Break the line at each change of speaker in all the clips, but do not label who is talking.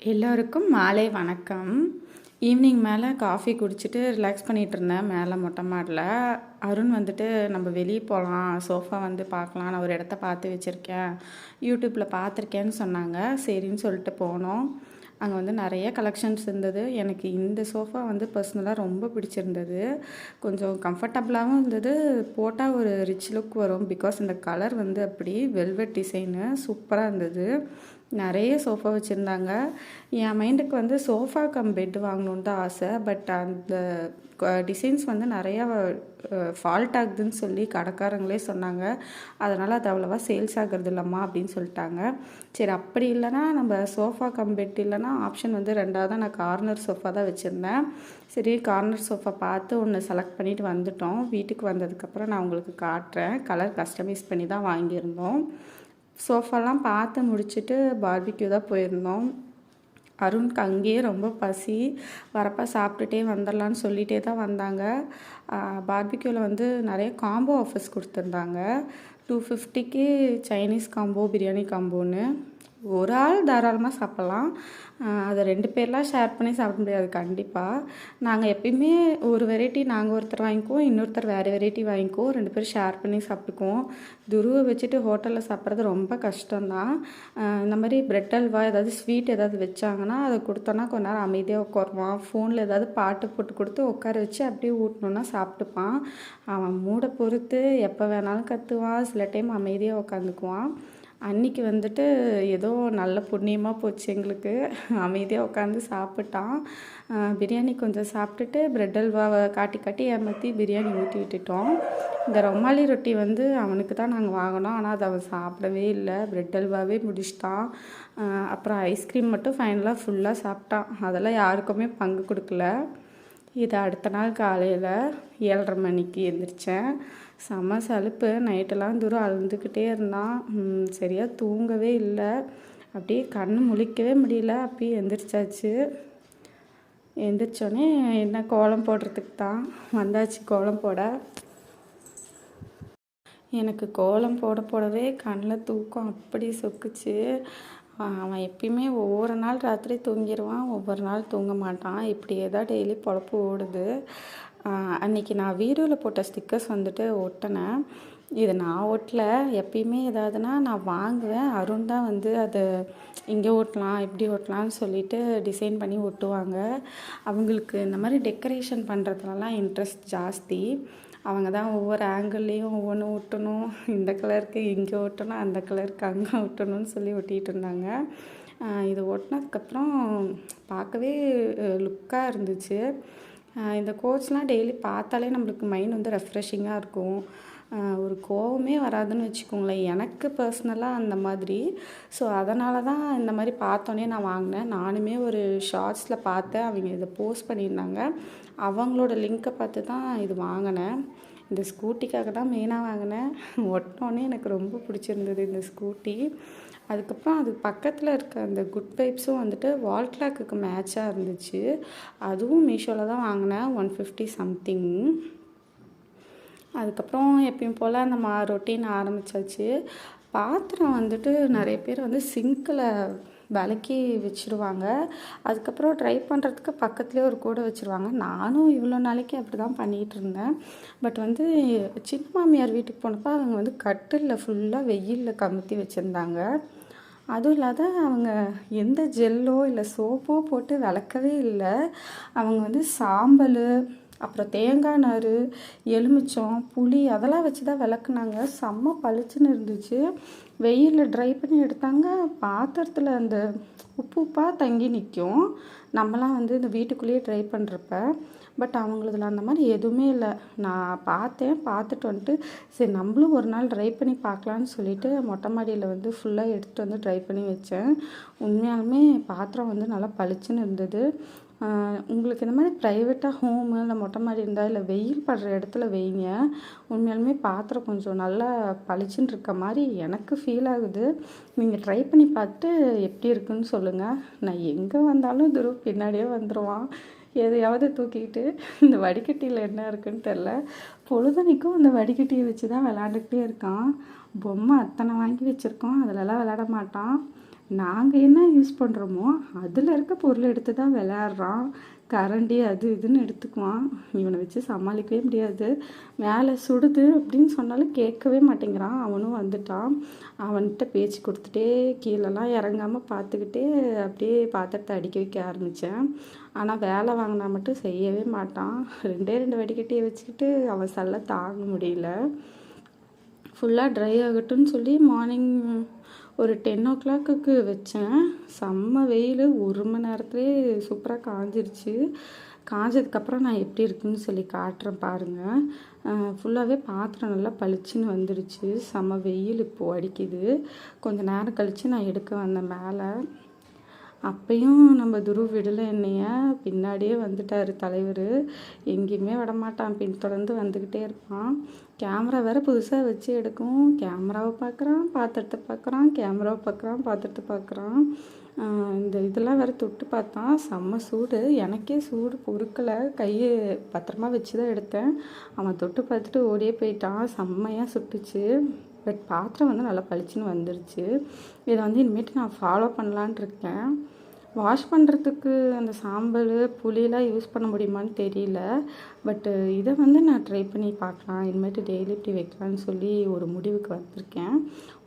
எல்லோருக்கும் மாலை வணக்கம். ஈவினிங் மேலே காஃபி குடிச்சிட்டு ரிலாக்ஸ் பண்ணிகிட்டு இருந்தேன் மேலே மொட்டை மாடியில். அருண் வந்துட்டு நம்ம வெளியே போகலாம், சோஃபா வந்து பார்க்கலாம், நான் ஒரு இடத்த பார்த்து வச்சுருக்கேன், யூடியூப்பில் பார்த்துருக்கேன்னு சொன்னாங்க. சரின்னு சொல்லிட்டு போனோம். அங்கே வந்து நிறைய கலெக்ஷன்ஸ் இருந்தது. எனக்கு இந்த சோஃபா வந்து பர்சனலாக ரொம்ப பிடிச்சிருந்தது. கொஞ்சம் கம்ஃபர்டபுளாகவும் இருந்தது, போட்டால் ஒரு ரிச் லுக் வரும். பிகாஸ் இந்த கலர் வந்து அப்படி வெல்வெட் டிசைனு சூப்பராக இருந்தது. நிறைய சோஃபா வச்சுருந்தாங்க. என் மைண்டுக்கு வந்து சோஃபா கம் பெட் வாங்கணுன்னு தான் ஆசை. பட் அந்த டிசைன்ஸ் வந்து நிறையா ஃபால்ட் ஆகுதுன்னு சொல்லி கடைக்காரங்களே சொன்னாங்க. அதனால் அது அவ்வளோவா சேல்ஸ் ஆகிறது இல்லைம்மா அப்படின்னு சொல்லிட்டாங்க. சரி, அப்படி இல்லைனா நம்ம சோஃபா கம் பெட் இல்லைனா ஆப்ஷன் வந்து ரெண்டாவதாக நான் கார்னர் சோஃபா தான் வச்சுருந்தேன். சரி, கார்னர் சோஃபா பார்த்து ஒன்று செலக்ட் பண்ணிவிட்டு வந்துட்டோம். வீட்டுக்கு வந்ததுக்கப்புறம் நான் உங்களுக்கு காட்டுறேன். கலர் கஸ்டமைஸ் பண்ணி தான் வாங்கியிருந்தோம். சோஃபாலாம் பார்த்து முடிச்சுட்டு பார்பிக்யூ தான் போயிருந்தோம். அருணுக்கு அங்கேயே ரொம்ப பசி, வரப்போ சாப்பிட்டுட்டே வந்துடலான்னு சொல்லிகிட்டே தான் வந்தாங்க. பார்பிக்யூவில் வந்து நிறைய காம்போ ஆஃபர்ஸ் கொடுத்துருந்தாங்க. 250க்கு சைனீஸ் காம்போ, பிரியாணி காம்போன்னு. ஒரு ஆள் தாராளமாக சாப்பிட்லாம். அதை 2 பேர்லாம் ஷேர் பண்ணி சாப்பிட முடியாது கண்டிப்பாக. நாங்கள் எப்பயுமே ஒரு வெரைட்டி நாங்கள் ஒருத்தர் வாங்கிக்குவோம், இன்னொருத்தர் வேறு வெரைட்டி வாங்கிக்குவோம், 2 பேர் ஷேர் பண்ணி சாப்பிட்டுக்குவோம். துருவை வச்சுட்டு ஹோட்டலில் சாப்பிட்றது ரொம்ப கஷ்டம்தான். இந்த மாதிரி பிரெட் அல்வா ஏதாவது ஸ்வீட் ஏதாவது வச்சாங்கன்னா அதை கொடுத்தோன்னா கொஞ்ச நேரம் அமைதியாக உட்காருவான். ஃபோனில் ஏதாவது பாட்டு போட்டு கொடுத்து உட்கார வச்சு அப்படியே ஊட்டணுன்னா சாப்பிட்டுப்பான். அவன் மூடை பொறுத்து எப்போ வேணாலும் கற்றுவான், சில டைம் அமைதியாக உட்காந்துக்குவான். அன்றைக்கி வந்துட்டு ஏதோ நல்ல புண்ணியமாக போச்சு எங்களுக்கு. அமைதியாக உட்காந்து சாப்பிட்டான். பிரியாணி கொஞ்சம் சாப்பிட்டுட்டு பிரெட் அல்வாவை காட்டி காட்டி ஏமாற்றி பிரியாணி ஊற்றி விட்டுட்டோம். இந்த ரொமாலி ரொட்டி வந்து அவனுக்கு தான் நாங்கள் வாங்கினோம். ஆனால் அதை அவன் சாப்பிடவே இல்லை, பிரெட் அல்வாவே முடிச்சிட்டான். அப்புறம் ஐஸ்கிரீம் மட்டும் ஃபைனலாக ஃபுல்லாக சாப்பிட்டான். அதெல்லாம் யாருக்குமே பங்கு கொடுக்கல. இது அடுத்த நாள் காலையில் 7:30 மணிக்கு எழுந்திரிச்சேன். செம சலுப்பு. நைட்டெல்லாம் தூரம் அழுந்துக்கிட்டே இருந்தான். சரியாக தூங்கவே இல்லை. அப்படியே கண் முழிக்கவே முடியல. அப்படியே எந்திரிச்சாச்சு. எந்திரிச்சோடனே என்ன கோலம் போடுறதுக்கு தான் வந்தாச்சு. கோலம் போட எனக்கு கோலம் போடவே கண்ணில் தூக்கம் அப்படி சொக்குச்சு. அவன் எப்பயுமே ஒவ்வொரு நாள் ராத்திரி தூங்கிடுவான், ஒவ்வொரு நாள் தூங்க மாட்டான். இப்படியே தான் டெய்லி பொழப்பு ஓடுது. அன்றைக்கி நான் வீடியோவில் போட்ட ஸ்டிக்கர்ஸ் வந்துட்டு ஒட்டினேன். இது நான் ஒட்டல. எப்பயுமே ஏதாவதுனா நான் வாங்குவேன். அருண் தான் வந்து அதை இங்கே ஓட்டலாம், இப்படி ஓட்டலான்னு சொல்லிட்டு டிசைன் பண்ணி ஒட்டுவாங்க. அவங்களுக்கு இந்த மாதிரி டெக்கரேஷன் பண்ணுறதுலலாம் இன்ட்ரெஸ்ட் ஜாஸ்தி. அவங்க தான் ஒவ்வொரு ஆங்கிள்லேயும் ஒவ்வொன்று ஒட்டணும், இந்த கலருக்கு இங்கே ஒட்டணும், அந்த கலருக்கு அங்கே ஒட்டணும்னு சொல்லி ஒட்டிகிட்டு இருந்தாங்க. இது ஒட்டினதுக்கப்புறம் பார்க்கவே லுக்காக இருந்துச்சு. இந்த கோட்ஸ்லாம் டெய்லி பார்த்தாலே நம்மளுக்கு மைண்ட் வந்து ரெஃப்ரெஷிங்காக இருக்கும். ஒரு கோவமே வராதுன்னு வச்சுக்கோங்களேன், எனக்கு பர்சனலாக அந்த மாதிரி. ஸோ அதனால தான் இந்த மாதிரி பார்த்தோன்னே நான் வாங்கினேன். நானுமே ஒரு ஷார்ட்ஸில் பார்த்தேன், அவங்க இதை போஸ்ட் பண்ணியிருந்தாங்க. அவங்களோட லிங்க்கை பார்த்து தான் இது வாங்கினேன். இந்த ஸ்கூட்டிக்காக தான் மெயினாக வாங்கினேன். ஒட்டினோன்னே எனக்கு ரொம்ப பிடிச்சிருந்தது இந்த ஸ்கூட்டி. அதுக்கப்புறம் அது பக்கத்தில் இருக்க அந்த குட் வைப்ஸும் வந்துட்டு வால் கிளாக்குக்கு மேட்சாக இருந்துச்சு. அதுவும் மீஷோவில் தான் வாங்கினேன், 150 சம்திங். அதுக்கப்புறம் எப்பயும் போல் நம்ம ரொட்டீன் ஆரம்பித்தாச்சு. பாத்திரம் வந்துட்டு நிறைய பேர் வந்து சிங்கில் விளக்கி வச்சுருவாங்க. அதுக்கப்புறம் ட்ரை பண்ணுறதுக்கு பக்கத்துலேயே ஒரு கூடை வச்சுருவாங்க. நானும் இவ்வளோ நாளைக்கு அப்படி தான் பண்ணிகிட்டு இருந்தேன். பட் வந்து சின்ன மாமியார் வீட்டுக்கு போனப்போ அவங்க வந்து கட்டிலில் ஃபுல்லாக வெயிலில் கமுத்தி வச்சுருந்தாங்க. அதுவும் இல்லாத அவங்க எந்த ஜெல்லோ இல்லை சோப்போ போட்டு விளக்கவே இல்லை. அவங்க வந்து சாம்பல், அப்புறம் தேங்காய் நார், எலுமிச்சம், புளி அதெல்லாம் வச்சு தான் விளக்குனாங்க. செம்ம பளிச்சுன்னு இருந்துச்சு. வெயிலில் ட்ரை பண்ணி எடுத்தாங்க. பாத்திரத்தில் அந்த உப்பாக தங்கி நிற்கும். நம்மலாம் வந்து இந்த வீட்டுக்குள்ளேயே ட்ரை பண்ணுறப்ப. பட் அவங்களதில் அந்த மாதிரி எதுவுமே இல்லை. நான் பார்த்துட்டு வந்துட்டு சரி நம்மளும் ஒரு நாள் ட்ரை பண்ணி பார்க்கலான்னு சொல்லிவிட்டு மொட்டை மாடியில் வந்து ஃபுல்லாக எடுத்துகிட்டு வந்து ட்ரை பண்ணி வச்சேன். உண்மையாலுமே பாத்திரம் வந்து நல்லா பளிச்சுன்னு இருந்தது. உங்களுக்கு இந்த மாதிரி ப்ரைவேட்டாக ஹோமு இல்லை மொட்டை மாடி இருந்தால் இல்லை வெயில் படுற இடத்துல வைங்க. உண்மையாலுமே பாத்திரம் கொஞ்சம் நல்லா பளிச்சுன்னு இருக்க மாதிரி எனக்கு ஃபீல் ஆகுது. நீங்கள் ட்ரை பண்ணி பார்த்துட்டு எப்படி இருக்குன்னு சொல்லுங்கள். நான் எங்கே வந்தாலும் துருவ பின்னாடியே வந்துடுவான். எதையாவது தூக்கிக்கிட்டு. இந்த வடிகட்டியில் என்ன இருக்குன்னு தெரில, பொழுதனைக்கும் அந்த வடிகட்டியை வச்சு தான் விளாண்டுக்கிட்டே இருக்கான். பொம்மை அத்தனை வாங்கி வச்சுருக்கோம், அதிலலாம் விளாட மாட்டான். நாங்கள் என்ன யூஸ் பண்ணுறோமோ அதில் இருக்க பொருளை எடுத்து தான் விளையாடுறான். கரண்டி அது இதுன்னு எடுத்துக்குவான். இவனை வச்சு சமாளிக்கவே முடியாது. மேலே சுடுது அப்படின்னு சொன்னாலும் கேட்கவே மாட்டேங்கிறான். அவனும் வந்துட்டான். அவன்கிட்ட பேச்சு கொடுத்துட்டே கீழெல்லாம் இறங்காமல் பார்த்துக்கிட்டே அப்படியே பாத்திரத்தை அடிக்க வைக்க ஆரம்பித்தேன். ஆனால் வேலை வாங்கினா மட்டும் செய்யவே மாட்டான். 2 வடிகட்டியை வச்சுக்கிட்டு அவன் சல்ல தாங்க முடியல. ஃபுல்லாக ட்ரை ஆகட்டும்னு சொல்லி மார்னிங் ஒரு 10 o'clock வச்சேன். செம்ம வெயில், 1 மணி நேரத்துலேயே சூப்பராக காஞ்சிருச்சு. காஞ்சதுக்கப்புறம் நான் எப்படி இருக்குன்னு சொல்லி காட்டுறேன் பாருங்கள். ஃபுல்லாகவே பாத்திரம் நல்லா பளிச்சுன்னு வந்துடுச்சு. செம்ம வெயில் இப்போது அடிக்குது. கொஞ்சம் நேரம் கழித்து நான் எடுக்க வந்தேன் மேலே. அப்பையும் நம்ம துருவ் விடலை என்னைய. பின்னாடியே வந்துட்டார் தலைவர். எங்கேயுமே விடமாட்டான், பின்தொடர்ந்து வந்துக்கிட்டே இருப்பான். கேமரா வேறு புதுசாக வச்சு எடுக்கும். கேமராவை பார்க்குறான், பாத்திரத்தை பார்க்குறான், கேமராவை பார்க்குறான், பாத்திரத்தை பார்க்குறான். இந்த இதெல்லாம் வேறு தொட்டு பார்த்தான். செம்ம சூடு. எனக்கே சூடு பொறுக்கலை. கையை பத்திரமா வச்சு தான் எடுத்தேன். அவன் தொட்டு பார்த்துட்டு ஓடியே போயிட்டான். செம்மையாக சுட்டுச்சு. பட் பாத்திரம் வந்து நல்லா பளிச்சுன்னு வந்துருச்சு. இதை வந்து இனிமேட்டு நான் ஃபாலோ பண்ணலான்ட்டு இருக்கேன். வாஷ் பண்ணுறதுக்கு அந்த சாம்பல் புளியெலாம் யூஸ் பண்ண முடியுமான்னு தெரியல. பட்டு இதை வந்து நான் ட்ரை பண்ணி பார்க்கலாம். இனிமேட்டு டெய்லி இப்படி வைக்கலான்னு சொல்லி ஒரு முடிவுக்கு வந்திருக்கேன்.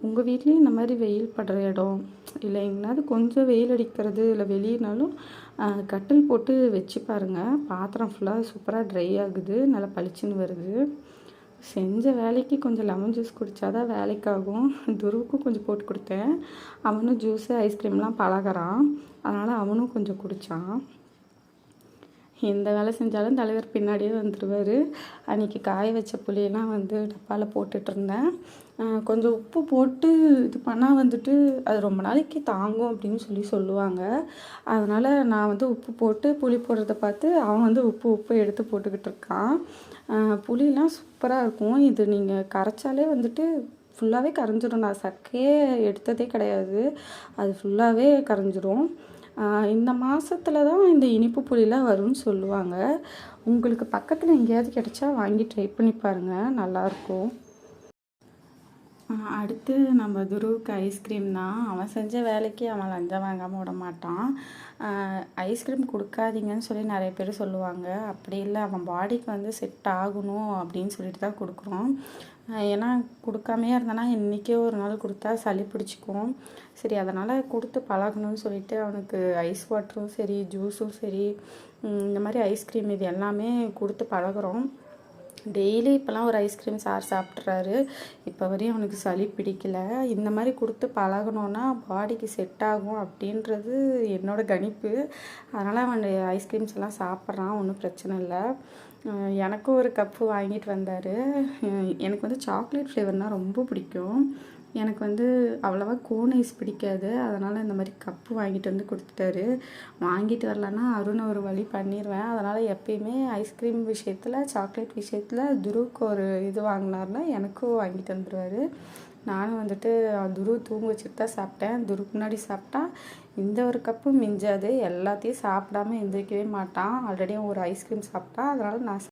உங்கள் வீட்லேயும் இந்த மாதிரி வெயில் படுற இடம் இல்லை எங்கேனாவது கொஞ்சம் வெயில் அடிக்கிறது இல்லை வெளியினாலும் கட்டில் போட்டு வச்சு பாருங்கள். பாத்திரம் ஃபுல்லாக சூப்பராக ட்ரை ஆகுது, நல்லா பளிச்சுன்னு வருது. செஞ்ச வேலைக்கு கொஞ்சம் லெமன் ஜூஸ் குடித்தாதான் வேலைக்காகும். துருவுக்கும் கொஞ்சம் போட்டு கொடுத்தேன். அவனும் ஜூஸு ஐஸ்கிரீம்லாம் பழகிறான். அதனால் அவனும் கொஞ்சம் குடித்தான். எந்த வேலை செஞ்சாலும் தலைவர் பின்னாடியே வந்துடுவார். அன்றைக்கி காய வச்ச புளியெல்லாம் வந்து டப்பாவில் போட்டுட்ருந்தேன். கொஞ்சம் உப்பு போட்டு இது பண்ணால் வந்துட்டு அது ரொம்ப நாளைக்கு தாங்கும் அப்படின்னு சொல்லுவாங்க. அதனால் நான் வந்து உப்பு போட்டு புளி போடுறத பார்த்து அவன் வந்து உப்பு எடுத்து போட்டுக்கிட்டு இருக்கான். புளியெலாம் சூப்பராக இருக்கும். இது நீங்கள் கரைச்சாலே வந்துட்டு ஃபுல்லாகவே கரைஞ்சிடும். நான் சக்கையே எடுத்ததே கிடையாது, அது ஃபுல்லாகவே கரைஞ்சிரும். இந்த மாதத்துல தான் இந்த இனிப்பு புளிலாம் வரும்னு சொல்லுவாங்க. உங்களுக்கு பக்கத்தில் எங்கேயாவது கிடைச்சா வாங்கி ட்ரை பண்ணி பாருங்கள், நல்லாயிருக்கும். அடுத்து நம்ம துருவுக்கு ஐஸ்கிரீம் தான். அவன் செஞ்ச வேலைக்கு அவன் லஞ்சம் வாங்காமல் விட மாட்டான். ஐஸ்கிரீம் கொடுக்காதீங்கன்னு சொல்லி நிறைய பேர் சொல்லுவாங்க. அப்படி இல்லை, அவன் பாடிக்கு வந்து செட் ஆகணும் அப்படின்னு சொல்லிட்டு தான் கொடுக்குறோம். ஏன்னா கொடுக்காமையே இருந்தேன்னா இன்றைக்கே ஒரு நாள் கொடுத்தா சளி பிடிச்சிக்கும். சரி, அதனால் கொடுத்து பழகணும்னு சொல்லிட்டு அவனுக்கு ஐஸ் வாட்டரும் சரி, ஜூஸும் சரி, இந்த மாதிரி ஐஸ்கிரீம் இது எல்லாமே கொடுத்து பழகுறோம். டெய்லி இப்போலாம் ஒரு ஐஸ்கிரீம் சாப்பிட்றாரு. இப்போ வரையும் அவனுக்கு சளி பிடிக்கல. இந்த மாதிரி கொடுத்து பழகணுன்னா பாடிக்கு செட் ஆகும் அப்படின்றது என்னோடய கணிப்பு. அதனால் அவன் ஐஸ்கிரீம்ஸ் எல்லாம் சாப்பிட்றான், ஒன்றும் பிரச்சனை இல்லை. எனக்கும் ஒரு கப்பு வாங்கிட்டு வந்தார். எனக்கு வந்து சாக்லேட் ஃப்ளேவர்னால் ரொம்ப பிடிக்கும். எனக்கு வந்து அவ்வளோவா கோன் ஐஸ் பிடிக்காது. அதனால் இந்த மாதிரி கப்பு வாங்கிட்டு வந்து கொடுத்துட்டாரு. வாங்கிட்டு வரலன்னா அருணை ஒரு வழி பண்ணிடுவேன். அதனால் எப்பயுமே ஐஸ்கிரீம் விஷயத்தில், சாக்லேட் விஷயத்தில் துருவுக்கு ஒரு இது வாங்கினார்னா எனக்கும் வாங்கிட்டு வந்துடுவார். நானும் வந்துட்டு துரு தூங்க வச்சுட்டு தான் சாப்பிட்டேன். துருக்கு முன்னாடி சாப்பிட்டா இந்த ஒரு கப்பு மிஞ்சாது. எல்லாத்தையும் சாப்பிடாமல் எந்திரிக்கவே மாட்டான். ஆல்ரெடி ஒரு ஐஸ்கிரீம் சாப்பிட்டான். அதனால் நான்